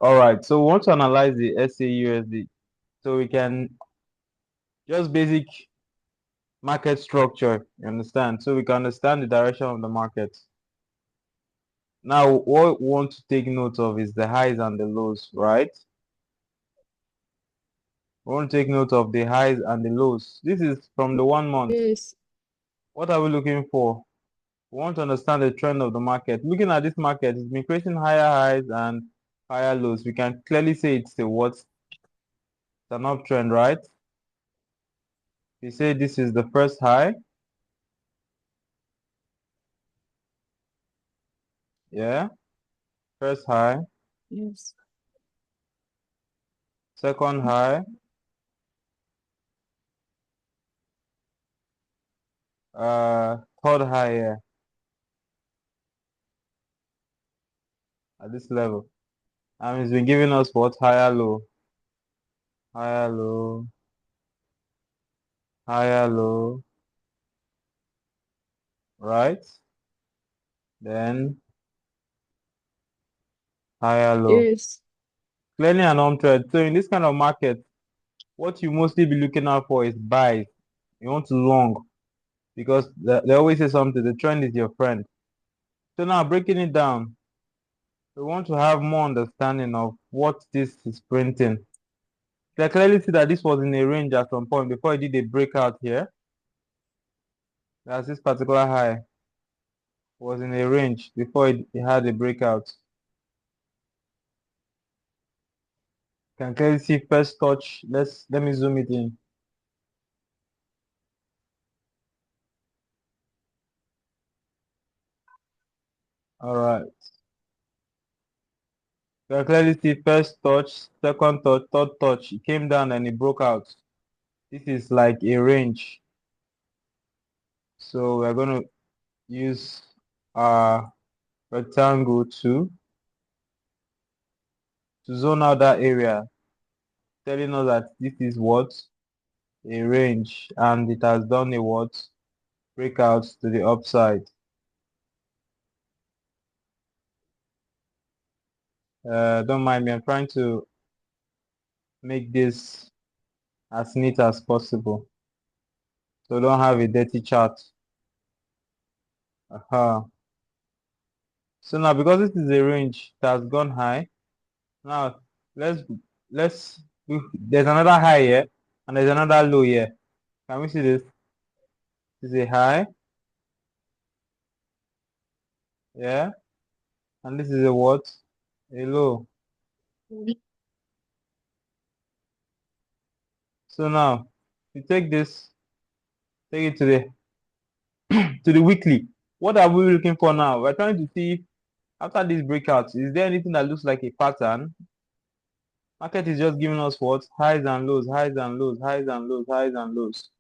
All right, so we want to analyze the SAUSD. So we can just basic market structure, you understand? So we can understand the direction of the market. Now, what we want to take note of is the highs and the lows, right? We want to take note of the highs and the lows. This is from the 1 month. Yes. What are we looking for? We want to understand the trend of the market. Looking at this market, it's been creating higher highs and higher lows. We can clearly say it's a what? It's an uptrend, right? We say this is the first high. Yeah, first high, Yes. second high, third high here at this level. And it's been giving us what? Higher low, higher low, right? Then higher low. Yes. Clearly an uptrend. So in this kind of market, what you mostly be looking out for is buys. You want to long because they always say something, the trend is your friend. So now breaking it down, we want to have more understanding of what this is printing. You can clearly see that this was in a range at some point before it did a breakout here. That's this particular high was in a range before it had a breakout. You can clearly see first touch. Let me zoom it in. All right. You can clearly see first touch, second touch, third touch. It came down and it broke out. This is like a range. So we're going to use our rectangle to zone out that area, telling us that this is what? A range, and it has done a what? Breakout to the upside. Don't mind me, I'm trying to make this as neat as possible. So don't have a dirty chart. So now because this is a range that has gone high, now let's let's there's another high here and there's another low here. Can we see this? This is a high, yeah, and this is a what? A low. So now you take this, take it to the weekly. What are we looking for now? We're trying to see if after this breakout, is there anything that looks like a pattern? Market is just giving us what? Highs and lows, highs and lows, highs and lows, highs and lows.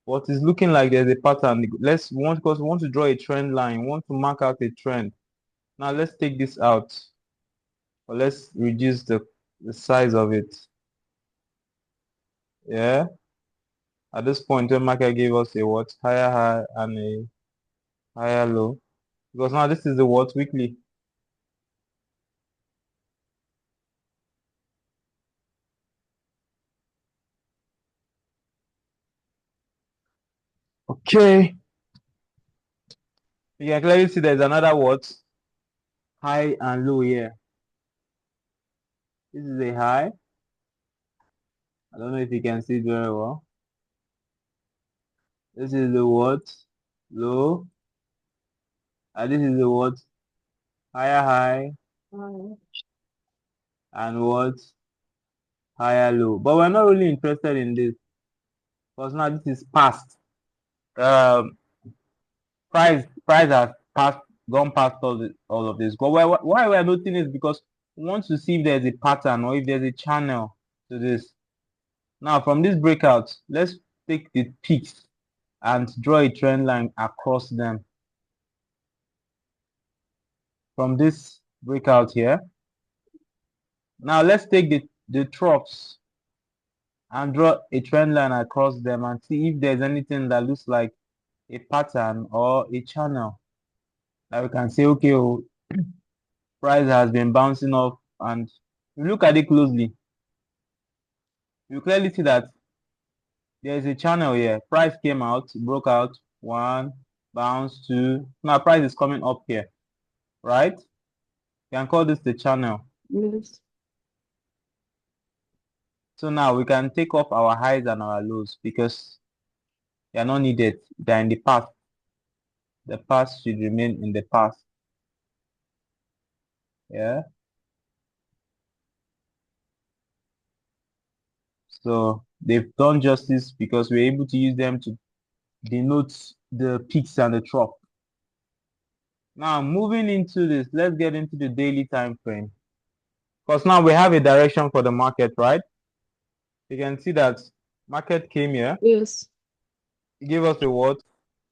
What is looking like there's a pattern. Because we want to draw a trend line, we want to mark out a trend. Now let's take this out, or let's reduce the size of it. Yeah. At this point, when market gave us a what? Higher high and a higher low. Because now this is the what? Weekly. Okay. You can clearly see there's another what? High and low here. This is a high. I don't know if you can see it very well. This is the what? Low. And this is the what? Higher high and what? Higher low. But we're not really interested in this because now this is past. Um, price has passed, gone past all of this. But why we're noting is because we want to see if there's a pattern or if there's a channel to this. Now from this breakout, let's take the peaks and draw a trend line across them. From this breakout here. Now let's take the troughs and draw a trend line across them and see if there's anything that looks like a pattern or a channel. That we can say, okay, oh, price has been bouncing off and If you look at it closely, you clearly see that there is a channel here. Price came out, broke out, one, bounce, two. Now price is coming up here, right? You can call this the channel. Yes. So now we can take off our highs and our lows because they are not needed. They are in the past. The past should remain in the past. Yeah. So they've done justice because we're able to use them to denote the peaks and the trough. Now moving into this, let's get into the daily time frame. Because now we have a direction for the market, right? You can see that market came here. Yes. It gave us a what?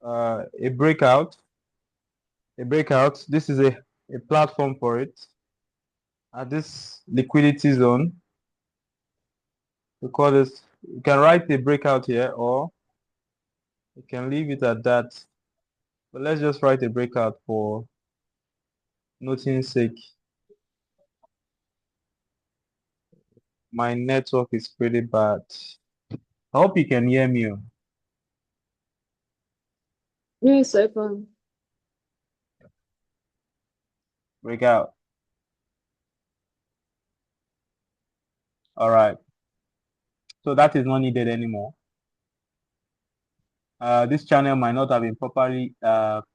A breakout. A breakout. This is a platform for it. At this liquidity zone, we call this, you can write a breakout here or you can leave it at that. But let's just write a breakout for noting sake. My network is pretty bad. I hope you can hear me. Yes, I can. Breakout. All right. So that is not needed anymore. This channel might not have been properly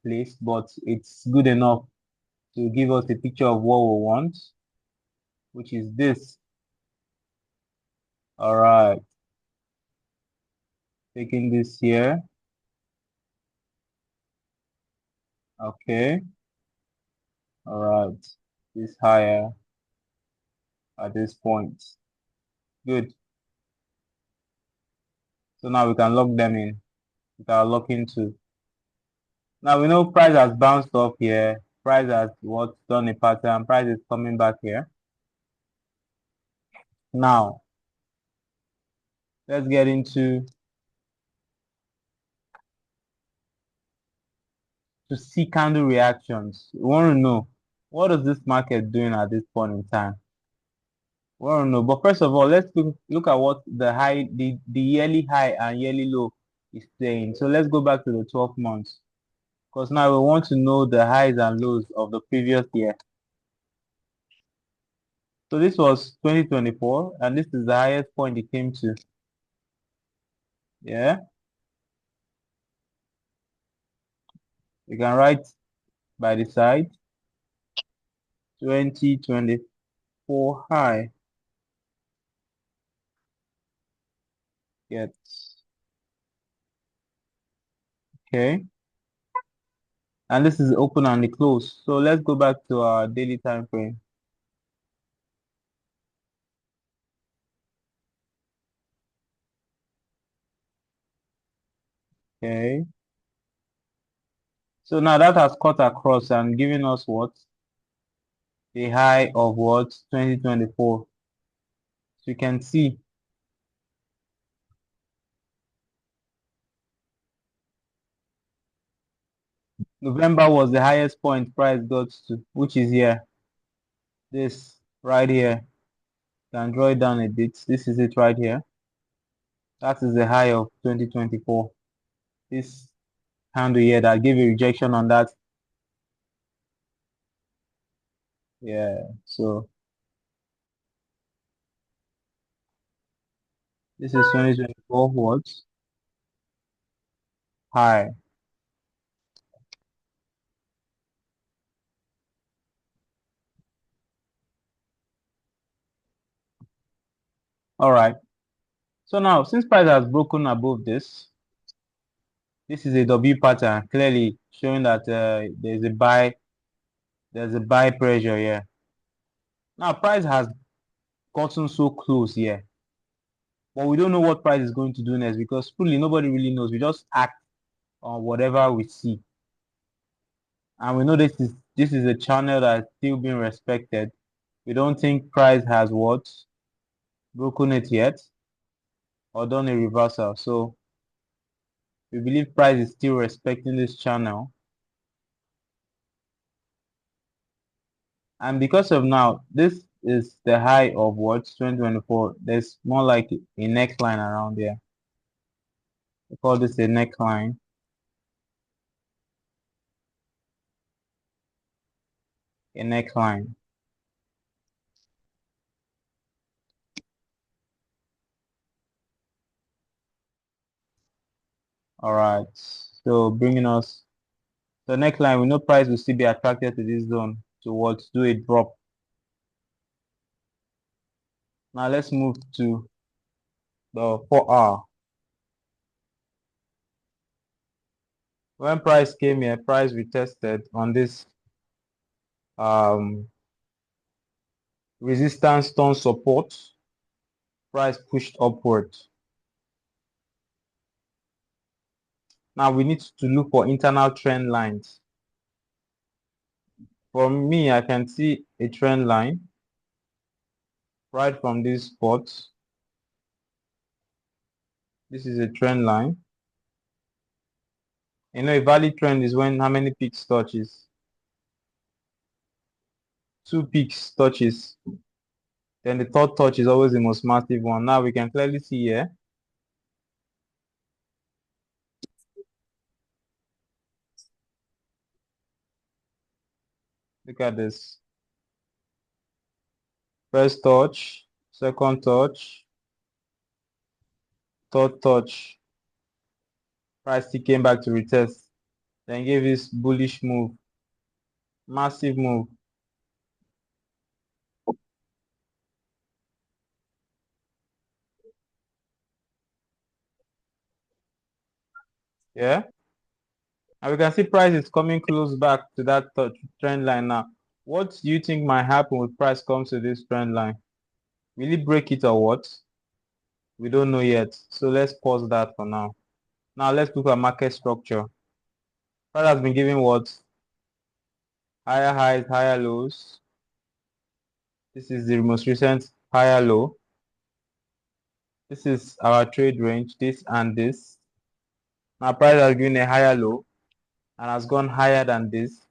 placed, but it's good enough to give us a picture of what we want, which is this. All right. Taking this here. Okay. All right. This higher at this point. Good. So now we can lock them in with our locking tool. Now we know price has bounced off here. Price has what done a pattern. Price is coming back here. Now let's get into to see candle reactions. We want to know what is this market doing at this point in time. We want to know. But first of all, let's look at what the yearly high and yearly low is saying. So let's go back to the 12 months. Because now we want to know the highs and lows of the previous year. So this was 2024, and this is the highest point it came to. Yeah, you can write by the side 2024 high. Get okay, and this is open and the close. So let's go back to our daily time frame. Okay, so now that has cut across and given us what? The high of what? 2024. So you can see November was the highest point price got to, which is here. This right here. You can draw it down a bit. This is it right here. That is the high of 2024. This handle here that gave a rejection on that. Yeah, so this is 2024 what? High. All right. So now, since price has broken above this, this is a W pattern, clearly showing that there's a buy pressure here. Now, price has gotten so close here, but we don't know what price is going to do next because truly nobody really knows. We just act on whatever we see, and we know this is a channel that's still being respected. We don't think price has what broken it yet or done a reversal. So we believe price is still respecting this channel. And because of now, this is the high of what? 2024. There's more like a neckline around there. We call this a neckline. A neckline. All right. So bringing us the neckline, we know price will still be attracted to this zone towards do a drop. Now let's move to the 4 hour. When price came here, price retested on this um, resistance turn support. Price pushed upward. Now we need to look for internal trend lines. For me, I can see a trend line right from this spot. This is a trend line. You know, a valid trend is when how many peaks touches? 2 peaks touches. Then the third touch is always the most massive one. Now we can clearly see here. Look at this. First touch, second touch, third touch. Price still came back to retest. Then gave this bullish move. Massive move. Yeah. And we can see price is coming close back to that trend line now. What do you think might happen when price comes to this trend line? Will it break it or what? We don't know yet. So let's pause that for now. Now let's look at market structure. Price has been giving what? Higher highs, higher lows. This is the most recent higher low. This is our trade range, this and this. Now price has given a higher low and has gone higher than this.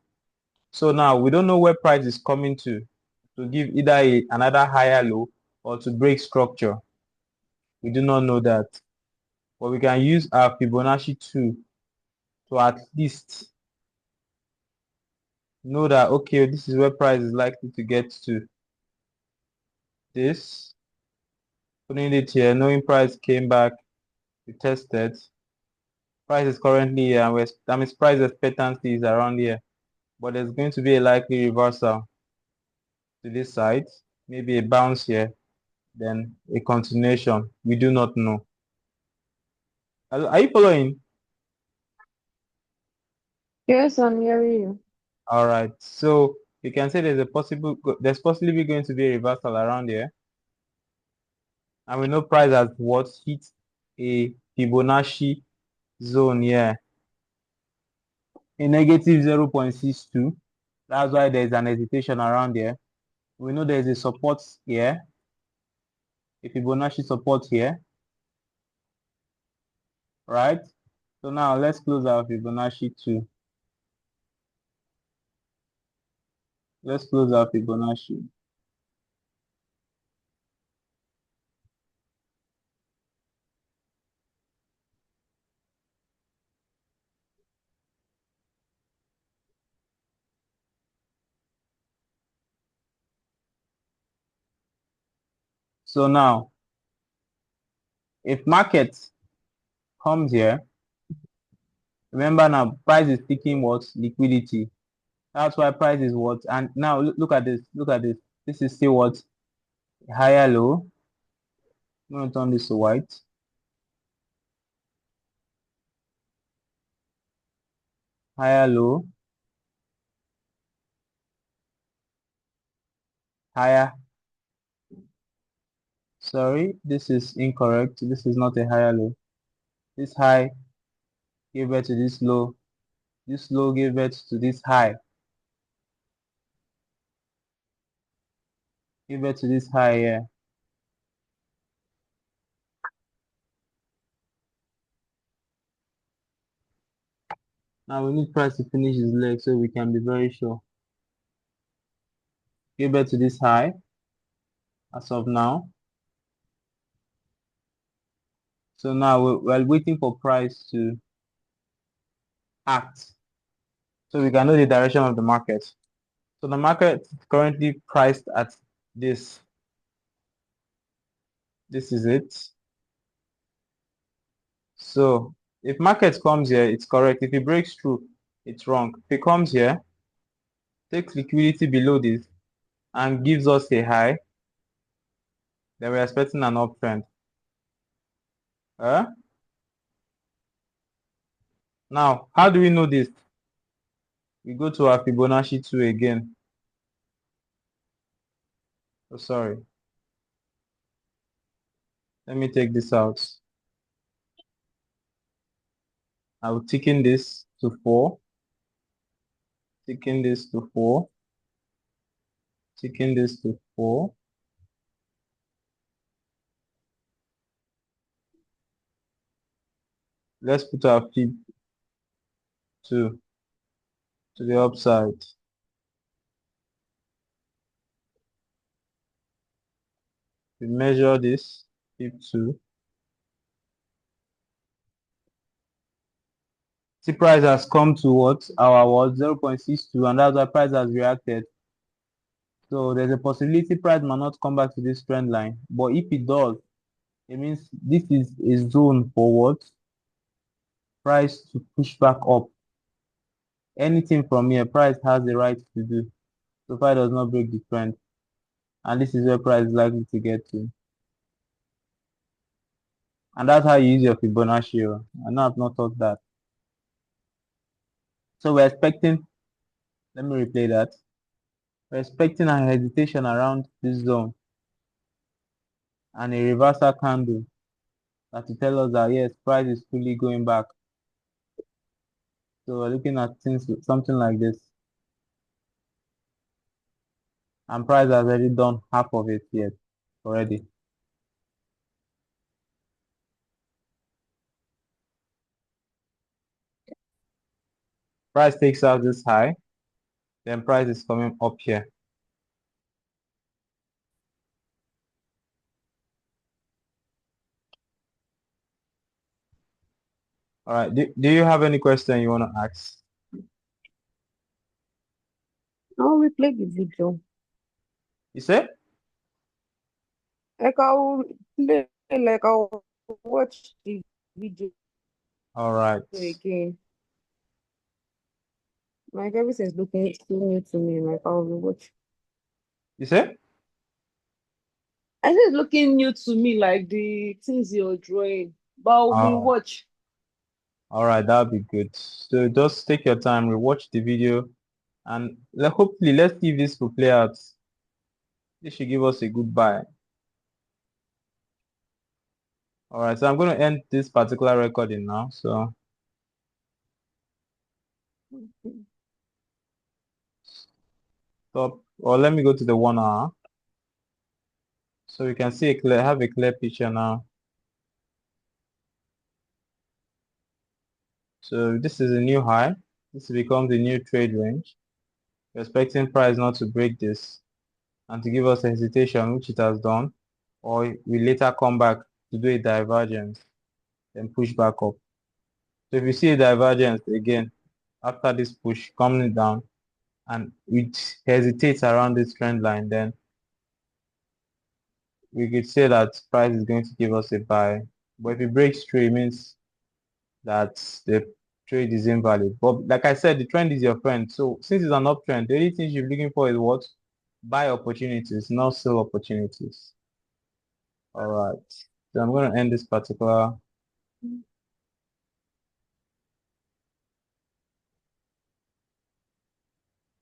So now we don't know where price is coming to give either another higher low or to break structure. We do not know that. But we can use our Fibonacci tool to at least know that, okay, this is where price is likely to get to. This, putting it here, knowing price came back, we tested. Price is currently here, and that means price expectancy is around here. But there's going to be a likely reversal to this side, maybe a bounce here, then a continuation. We do not know. Are you following? Yes, I'm hearing you. All right. So you can say there's possibly going to be a reversal around here. And we know price has what hit a Fibonacci zone here, a negative 0.62. That's why there's an hesitation around here. We know there's a support here, a Fibonacci support here, right? So now let's close our Fibonacci too. Let's close our Fibonacci. So now, if market comes here, remember now price is seeking what? Liquidity. That's why price is what? And now look at this. Look at this. This is still what? Higher low. I'm going to turn this to white. Higher low. Higher. Sorry, this is incorrect. This is not a higher low. This high gave birth to this low. This low gave birth to this high. Give birth to this high here. Now we need price to finish his leg so we can be very sure. Give birth to this high. as of now. So now we're waiting for price to act so we can know the direction of the market. So the market is currently priced at this. This is it. So if market comes here, it's correct. If it breaks through, it's wrong. If it comes here, takes liquidity below this and gives us a high, then we're expecting an uptrend. Now, how do we know this? We go to our Fibonacci 2 again. Oh, sorry. Let me take this out. I will thicken this to 4. Thicken this to 4. Thicken this to 4. Let's put our Fib to the upside. We measure this Fib 2. See, price has come to what? Our what? 0.62, and that's why price has reacted. So there's a possibility price might not come back to this trend line. But if it does, it means this is a zone for what? Price to push back up. Anything from here, price has the right to do, so far it does not break the trend. And this is where price is likely to get to. And that's how you use your Fibonacci. I know I've not taught that. So we're expecting, let me replay that. We're expecting a hesitation around this zone and a reversal candle that will tell us that yes, price is fully going back. So we're looking at things something like this. And price has already done half of it yet already. Price takes out this high, then price is coming up here. All right. Do you have any question you want to ask? I'll replay the video. You said? Like I'll play, like I'll watch the video All right. again. Like everything's looking still new to me. Like I'll watch. You said? I think it's looking new to me, like the things you're drawing. But I'll Oh, rewatch. all right. That'll be good. So just take your time, rewatch the video, and hopefully let's see if this will play out. This should give us a good buy. All right. So I'm going to end this particular recording now. So stop, or let me go to the 1 hour so we can see have a clear picture now. So this is a new high. This becomes the new trade range. We're expecting price not to break this and to give us a hesitation, which it has done, or we later come back to do a divergence and push back up. So if you see a divergence again after this push coming down and it hesitates around this trend line, then we could say that price is going to give us a buy. But if it breaks through, it means that the trade is invalid. But like I said, the trend is your friend. So since it's an uptrend, the only thing you're looking for is what? Buy opportunities, not sell opportunities. All right. So I'm going to end this particular